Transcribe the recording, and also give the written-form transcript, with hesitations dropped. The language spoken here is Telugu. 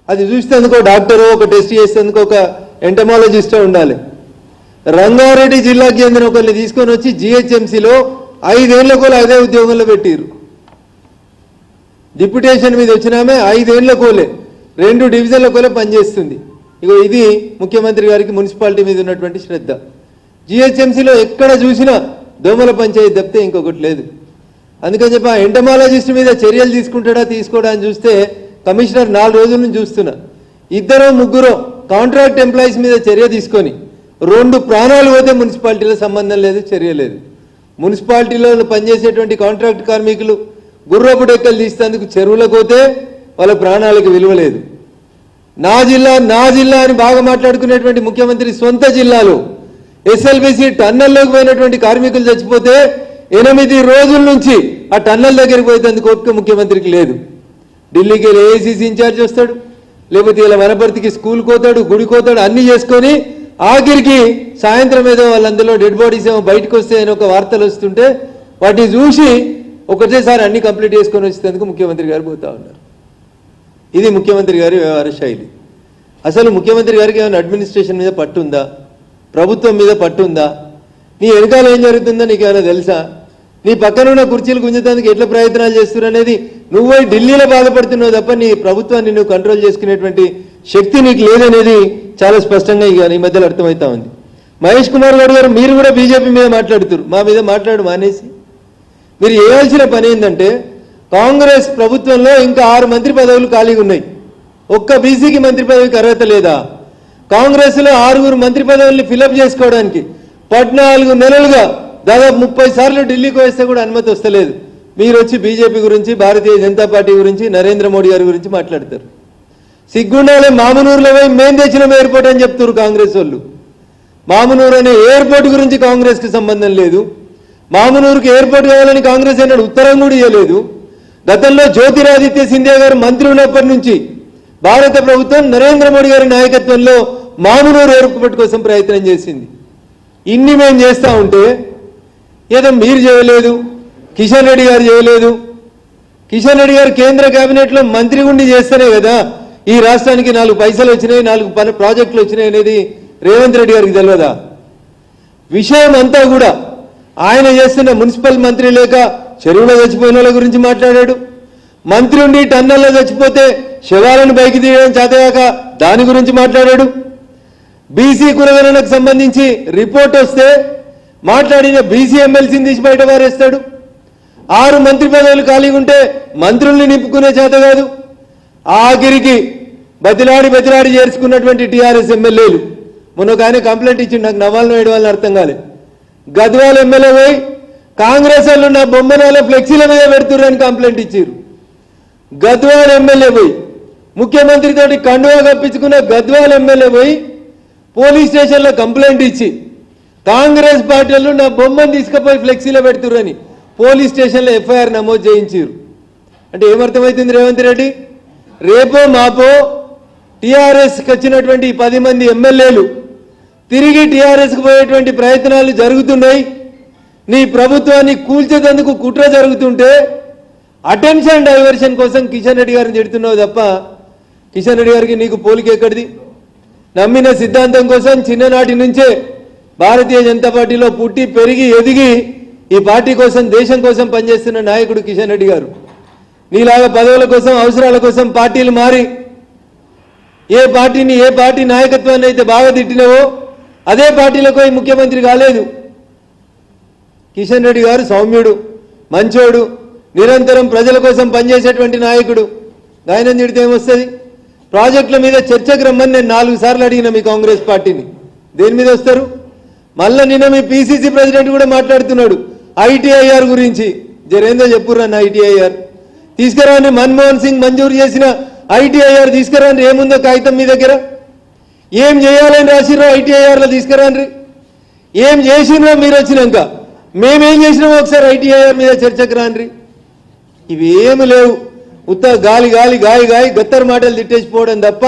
అది చూసేందుకు డాక్టరు, ఒక టెస్ట్ చేసేందుకు ఒక ఎంటమాలజిస్టో ఉండాలి. రంగారెడ్డి జిల్లాకి చెందిన ఒకరిని తీసుకొని వచ్చి జిహెచ్ఎంసీలో 5 ఏళ్లకోలే అదే ఉద్యోగంలో పెట్టిరు. డిప్యుటేషన్ మీద వచ్చినామే 5 ఏళ్లకోలే 2 డివిజన్లకోలే పనిచేస్తుంది. ఇగో ఇది ముఖ్యమంత్రి గారికి మున్సిపాలిటీ మీద ఉన్నటువంటి శ్రద్ధ. జిహెచ్ఎంసీలో ఎక్కడ చూసినా దోమల పంచాయతీ తప్పితే ఇంకొకటి లేదు. అందుకని చెప్పి ఆ ఎంటమాలజిస్ట్ మీద చర్యలు తీసుకుంటాడా తీసుకోడా అని చూస్తే కమిషనర్ 4 రోజుల నుంచి చూస్తున్నా, 2-3 కాంట్రాక్ట్ ఎంప్లాయీస్ మీద చర్య తీసుకొని 2 ప్రాణాలు పోతే మున్సిపాలిటీలో సంబంధం లేదు, చర్య లేదు. మున్సిపాలిటీలో పనిచేసేటువంటి కాంట్రాక్ట్ కార్మికులు గుర్రపు డెక్కలు తీసేందుకు చెరువులకు పోతే వాళ్ళ ప్రాణాలకు విలువ లేదు. నా జిల్లా అని బాగా మాట్లాడుకునేటువంటి ముఖ్యమంత్రి సొంత జిల్లాలో ఎస్ఎల్బిసి టన్నల్లోకి పోయినటువంటి కార్మికులు చచ్చిపోతే 8 రోజుల నుంచి ఆ టన్నల్ దగ్గరికి పోయేందుకు ఓపిక ముఖ్యమంత్రికి లేదు. ఢిల్లీకి వెళ్ళి ఏఐసిసి ఇన్ఛార్జ్ వస్తాడు, లేకపోతే ఇలా వనపర్తికి స్కూల్కి పోతాడు, గుడికి పోతాడు, అన్నీ చేసుకొని ఆఖరికి సాయంత్రం ఏదో వాళ్ళందరిలో డెడ్ బాడీస్ ఏమో బయటకు వస్తాయని ఒక వార్తలు వస్తుంటే వాటిని చూసి ఒకటేసారి అన్ని కంప్లీట్ చేసుకొని వచ్చేందుకు ముఖ్యమంత్రి గారు పోతా ఉన్నారు. ఇది ముఖ్యమంత్రి గారి వ్యవహార శైలి. అసలు ముఖ్యమంత్రి గారికి ఏమైనా అడ్మినిస్ట్రేషన్ మీద పట్టుందా, ప్రభుత్వం మీద పట్టుందా, నీ వెనకాల ఏం జరుగుతుందో నీకు ఏమైనా తెలుసా, నీ పక్కన ఉన్న కుర్చీలు గుంజేందుకు ఎట్లా ప్రయత్నాలు చేస్తున్నారు అనేది నువ్వు ఢిల్లీలో బాధపడుతున్నావు తప్ప నీ ప్రభుత్వాన్ని నువ్వు కంట్రోల్ చేసుకునేటువంటి శక్తి నీకు లేదనేది చాలా స్పష్టంగా ఇక ఈ మధ్యలో అర్థమవుతా ఉంది. మహేష్ కుమార్ గౌడ్ గారు మీరు కూడా బీజేపీ మీద మాట్లాడుతున్నారు, మా మీద మానేసి మీరు చేయాల్సిన పని ఏంటంటే కాంగ్రెస్ ప్రభుత్వంలో ఇంకా 6 మంత్రి పదవులు ఖాళీగా ఉన్నాయి. ఒక్క బీసీకి మంత్రి పదవికి అర్హత లేదా? కాంగ్రెస్లో 6 మంత్రి పదవుల్ని ఫిలప్ చేసుకోవడానికి 14 నెలలుగా దాదాపు 30 సార్లు ఢిల్లీకి వేస్తే కూడా అనుమతి వస్తలేదు. మీరు వచ్చి బీజేపీ గురించి, భారతీయ జనతా పార్టీ గురించి, నరేంద్ర మోడీ గారి గురించి మాట్లాడతారు. సిగ్గుండాలే మామనూరులో పోయి మేం తెచ్చిన ఎయిర్పోర్ట్ అని చెప్తారు కాంగ్రెస్ వాళ్ళు. మామనూరు అనే ఎయిర్పోర్ట్ గురించి కాంగ్రెస్కి సంబంధం లేదు. మామనూరుకి ఎయిర్పోర్ట్ కావాలని కాంగ్రెస్ అన్నాడు, ఉత్తరం కూడా ఇవ్వలేదు. గతంలో జ్యోతిరాదిత్య సింధియా గారు మంత్రి ఉన్నప్పటి నుంచి భారత ప్రభుత్వం నరేంద్ర మోడీ గారి నాయకత్వంలో మామనూరు ఎయిర్పోర్ట్ కోసం ప్రయత్నం చేసింది. ఇన్ని మేము చేస్తూ ఉంటే ఏదో మీరు చేయలేదు, కిషన్ రెడ్డి గారు చేయలేదు. కిషన్ రెడ్డి గారు కేంద్ర కేబినెట్లో మంత్రి ఉండి చేస్తేనే కదా ఈ రాష్ట్రానికి 4 పైసలు వచ్చినాయి, 4 ప్రాజెక్టులు వచ్చినాయి అనేది రేవంత్ రెడ్డి గారికి తెలియదా? విషయం అంతా కూడా ఆయన చేస్తున్న మున్సిపల్ మంత్రి లేక చెరువులో చచ్చిపోయిన వాళ్ళ గురించి మాట్లాడాడు. మంత్రి ఉండి టన్నల్లో చచ్చిపోతే శవాలను బయకి తీయడం చేతగాక దాని గురించి మాట్లాడాడు. బీసీ కులగణనకు సంబంధించి రిపోర్ట్ వస్తే మాట్లాడిన బీసీ ఎమ్మెల్సీని తీసి బయట పారేస్తాడు. 6 మంత్రి పదవులు ఖాళీగా ఉంటే మంత్రుల్ని నింపుకునే చేత కాదు. ఆఖరికి బతిలాడి చేర్చుకున్నటువంటి టీఆర్ఎస్ ఎమ్మెల్యేలు మొన్న ఒక ఆయన కంప్లైంట్ ఇచ్చిండు, నాకు నవ్వాలను ఏడవాలని అర్థం కాలేదు. గద్వాల ఎమ్మెల్యే పోయి కాంగ్రెస్ వాళ్ళు నా బొమ్మనాల ఫ్లెక్సీల మీద పెడుతుర్రని కంప్లైంట్ ఇచ్చారు. గద్వాల ఎమ్మెల్యే పోయి ముఖ్యమంత్రితోటి కండువా కప్పించుకున్న గద్వాల ఎమ్మెల్యే పోయి పోలీస్ స్టేషన్లో కంప్లైంట్ ఇచ్చి కాంగ్రెస్ పార్టీలు నా బొమ్మను తీసుకుపోయి ఫ్లెక్సీలో పెడుతుర్రని పోలీస్ స్టేషన్లో ఎఫ్ఐఆర్ నమోదు చేయించారు. అంటే ఏమర్థమవుతుంది రేవంత్ రెడ్డి? రేపో మాపో టీఆర్ఎస్కి వచ్చినటువంటి 10 మంది ఎమ్మెల్యేలు తిరిగి టీఆర్ఎస్కి పోయేటువంటి ప్రయత్నాలు జరుగుతున్నాయి. నీ ప్రభుత్వాన్ని కూల్చేందుకు కుట్ర జరుగుతుంటే అటెన్షన్ డైవర్షన్ కోసం కిషన్ రెడ్డి గారిని తిడుతున్నావు తప్ప కిషన్ రెడ్డి గారికి నీకు పోలిక ఎక్కడిది? నమ్మిన సిద్ధాంతం కోసం చిన్ననాటి నుంచే భారతీయ జనతా పార్టీలో పుట్టి పెరిగి ఎదిగి ఈ పార్టీ కోసం, దేశం కోసం పనిచేస్తున్న నాయకుడు కిషన్ రెడ్డి గారు. నీలాగా పదవుల కోసం, అవసరాల కోసం పార్టీలు మారి ఏ పార్టీ నాయకత్వాన్ని అయితే బాగా తిట్టినవో అదే పార్టీలకు ముఖ్యమంత్రి కాలేదు. కిషన్ రెడ్డి గారు సౌమ్యుడు, మంచోడు, నిరంతరం ప్రజల కోసం పనిచేసేటువంటి నాయకుడు. ఆయన తిడితే ఏమొస్తుంది? ప్రాజెక్టుల మీద చర్చకు రమ్మని నేను 4 సార్లు అడిగిన మీ కాంగ్రెస్ పార్టీని. దేని మీద వస్తారు? మళ్ళీ నిన్న మీ పిసిసి ప్రెసిడెంట్ కూడా మాట్లాడుతున్నాడు ఐటీఐఆర్ గురించి. జరేందో చెప్పుర్రన్న ఐటీఐఆర్ తీసుకురాని, మన్మోహన్ సింగ్ మంజూరు చేసిన ఐటీఐఆర్ తీసుకురాని. ఏముందో కాగితం మీ దగ్గర? ఏం చేయాలని రాసిర్రో ఐటీఐఆర్లో తీసుకురాని. ఏం చేసినో మీరు వచ్చినాక మేమేం చేసినామో ఒకసారి ఐటీఐఆర్ మీద చర్చకు రాండ్రి. ఇవేమి లేవు, ఉత్త గాలి గత్తరు మాటలు తిట్టేసిపోవడం తప్ప